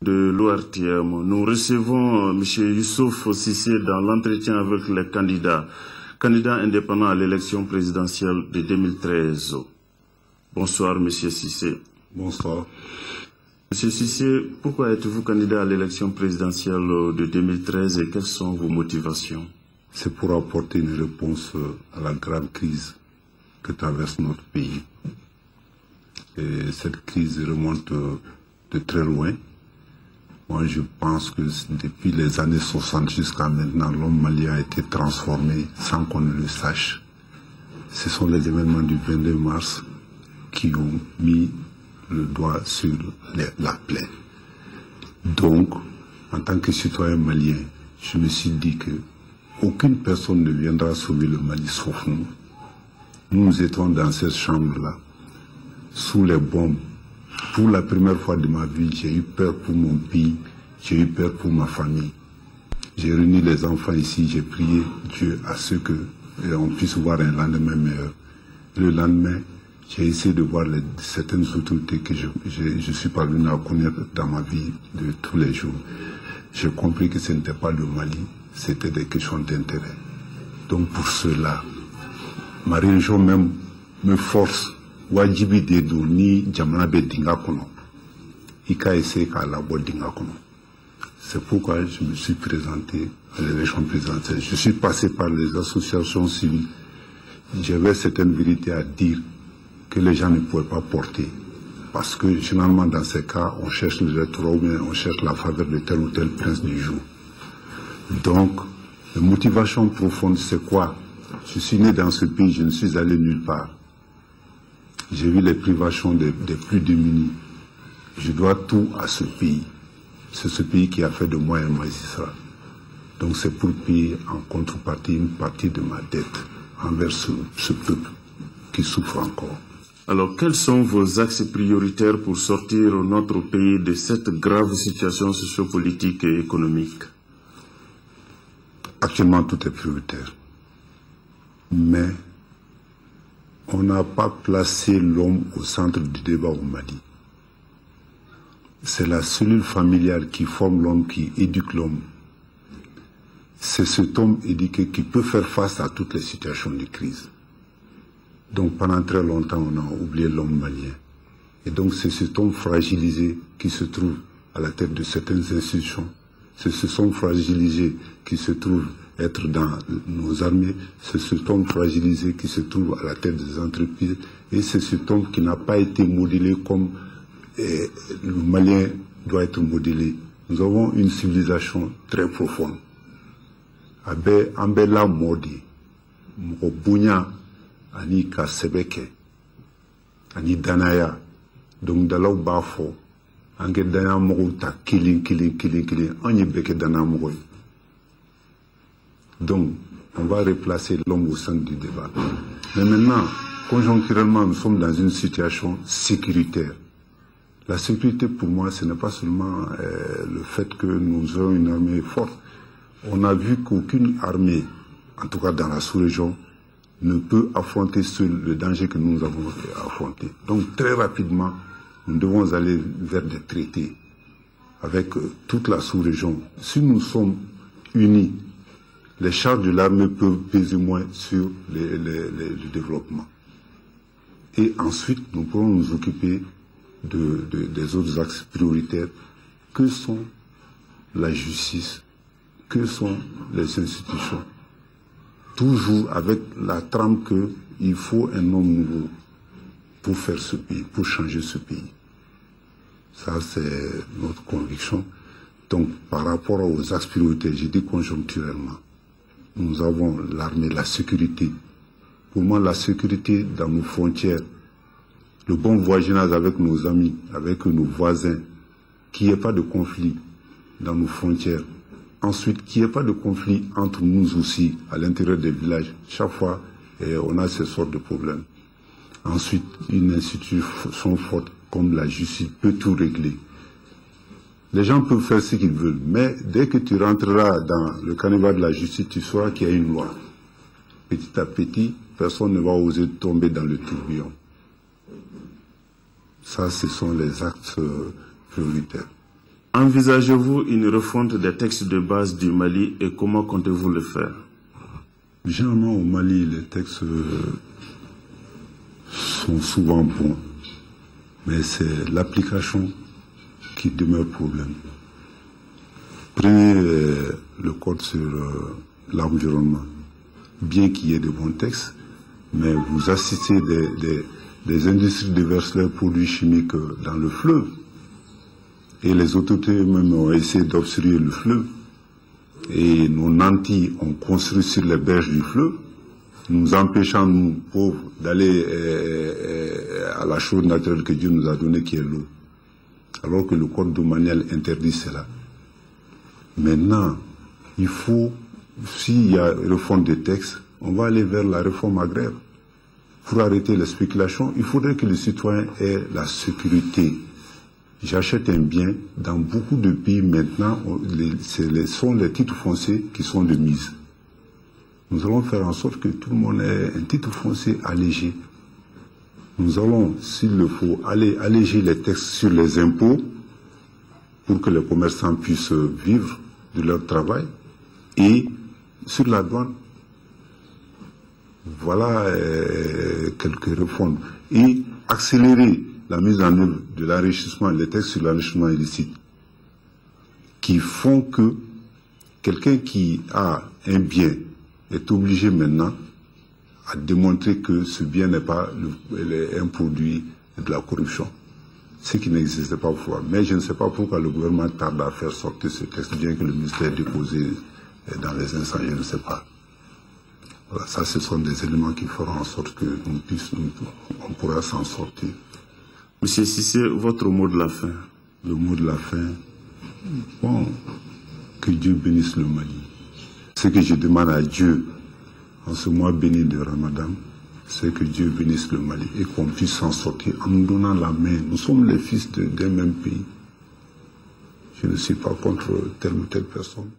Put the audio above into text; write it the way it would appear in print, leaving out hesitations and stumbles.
De l'ORTM, nous recevons M. Youssouf Cissé dans l'entretien avec les candidats indépendants à l'élection présidentielle de 2013. Bonsoir M. Cissé. Bonsoir. M. Cissé, pourquoi êtes-vous candidat à l'élection présidentielle de 2013 et quelles sont vos motivations? C'est pour apporter une réponse à la grave crise que traverse notre pays. Et cette crise remonte de très loin. Moi, je pense que depuis les années 60 jusqu'à maintenant, l'homme malien a été transformé sans qu'on ne le sache. Ce sont les événements du 22 mars qui ont mis le doigt sur la plaie. Donc, en tant que citoyen malien, je me suis dit que aucune personne ne viendra sauver le Mali sauf nous. Nous étions dans cette chambre-là, sous les bombes. Pour la première fois de ma vie, j'ai eu peur pour mon pays, j'ai eu peur pour ma famille. J'ai réuni les enfants ici, j'ai prié Dieu à ce qu'on puisse voir un lendemain meilleur. Le lendemain, j'ai essayé de voir certaines autorités que je suis parvenu à connaître dans ma vie de tous les jours. J'ai compris que ce n'était pas le Mali, c'était des questions d'intérêt. Donc pour cela, ma religion même me force. Wajibi dedo ni jamana be dinga kono. Ika essaie ka labo dinga kono. C'est pourquoi je me suis présenté à l'élection présidentielle. Je suis passé par les associations civiles. J'avais certaines vérités à dire que les gens ne pouvaient pas porter. Parce que généralement dans ces cas, on cherche le rétro ou bien on cherche la faveur de tel ou tel prince du jour. Donc, la motivation profonde, c'est quoi? Je suis né dans ce pays, je ne suis allé nulle part. J'ai vu les privations des plus démunis. Je dois tout à ce pays. C'est ce pays qui a fait de moi un magistrat. Donc c'est pour payer en contrepartie une partie de ma dette envers ce peuple qui souffre encore. Alors quels sont vos axes prioritaires pour sortir notre pays de cette grave situation sociopolitique et économique? Actuellement tout est prioritaire. Mais on n'a pas placé l'homme au centre du débat au Mali. C'est la cellule familiale qui forme l'homme, qui éduque l'homme. C'est cet homme éduqué qui peut faire face à toutes les situations de crise. Donc pendant très longtemps, on a oublié l'homme malien. Et donc c'est cet homme fragilisé qui se trouve à la tête de certaines institutions. C'est cet homme fragilisé qui se trouve être dans nos armées, c'est cet homme fragilisé qui se trouve à la tête des entreprises et c'est cet homme qui n'a pas été modélé comme le Malien doit être modélé. Nous avons une civilisation très profonde. Abe ambela modi, mkobunya ani kasebeke, ani danaya, donc dalaw bafo, ange dana mogo ta killing, anye beke dana mogo. Donc, on va replacer l'homme au centre du débat. Mais maintenant, conjoncturellement, nous sommes dans une situation sécuritaire. La sécurité, pour moi, ce n'est pas seulement le fait que nous ayons une armée forte. On a vu qu'aucune armée, en tout cas dans la sous-région, ne peut affronter seul le danger que nous avons affronté. Donc, très rapidement, nous devons aller vers des traités avec toute la sous-région. Si nous sommes unis, les charges de l'armée peuvent peser moins sur le développement. Et ensuite, nous pourrons nous occuper des autres axes prioritaires que sont la justice, que sont les institutions. Toujours avec la trame qu'il faut un homme nouveau pour faire ce pays, pour changer ce pays. Ça, c'est notre conviction. Donc, par rapport aux axes prioritaires, j'ai dit conjoncturellement. Nous avons l'armée, la sécurité. Pour moi, la sécurité dans nos frontières, le bon voisinage avec nos amis, avec nos voisins, qu'il n'y ait pas de conflit dans nos frontières. Ensuite, qu'il n'y ait pas de conflit entre nous aussi, à l'intérieur des villages. Chaque fois, on a ces sortes de problèmes. Ensuite, une institution forte comme la justice peut tout régler. Les gens peuvent faire ce qu'ils veulent, mais dès que tu rentreras dans le canevas de la justice, tu sauras qu'il y a une loi. Petit à petit, personne ne va oser tomber dans le tourbillon. Ça, ce sont les axes prioritaires. Envisagez-vous une refonte des textes de base du Mali et comment comptez-vous le faire? Généralement, au Mali, les textes sont souvent bons, mais c'est l'application qui demeure problème. Prenez le code sur l'environnement. Bien qu'il y ait de bons textes, mais vous assistez des industries déversent leurs produits chimiques dans le fleuve. Et les autorités eux-mêmes ont essayé d'obstruer le fleuve. Et nos nantis ont construit sur les berges du fleuve, nous empêchant, nous, pauvres, d'aller à la chose naturelle que Dieu nous a donnée, qui est l'eau. Alors que le code domanial interdit cela. Maintenant, il faut, s'il y a refonte des textes, on va aller vers la réforme agraire. Pour arrêter les spéculations, il faudrait que les citoyens aient la sécurité. J'achète un bien, dans beaucoup de pays maintenant, ce sont les titres fonciers qui sont de mise. Nous allons faire en sorte que tout le monde ait un titre foncier allégé. Nous allons, s'il le faut, aller alléger les textes sur les impôts pour que les commerçants puissent vivre de leur travail et sur la douane. Voilà quelques réformes. Et accélérer la mise en œuvre de l'enrichissement, les textes sur l'enrichissement illicite, qui font que quelqu'un qui a un bien est obligé maintenant à démontrer que ce bien n'est pas un produit de la corruption, ce qui n'existait pas autrefois. Mais je ne sais pas pourquoi le gouvernement tarde à faire sortir ce texte, bien que le ministère ait déposé dans les instants, je ne sais pas. Voilà, ça, ce sont des éléments qui feront en sorte que on pourra s'en sortir. Monsieur Cissé, votre mot de la fin. Le mot de la fin, bon, que Dieu bénisse le Mali. Ce que je demande à Dieu en ce mois béni de Ramadan, c'est que Dieu bénisse le Mali et qu'on puisse s'en sortir en nous donnant la main. Nous sommes les fils d'un même pays. Je ne suis pas contre telle ou telle personne.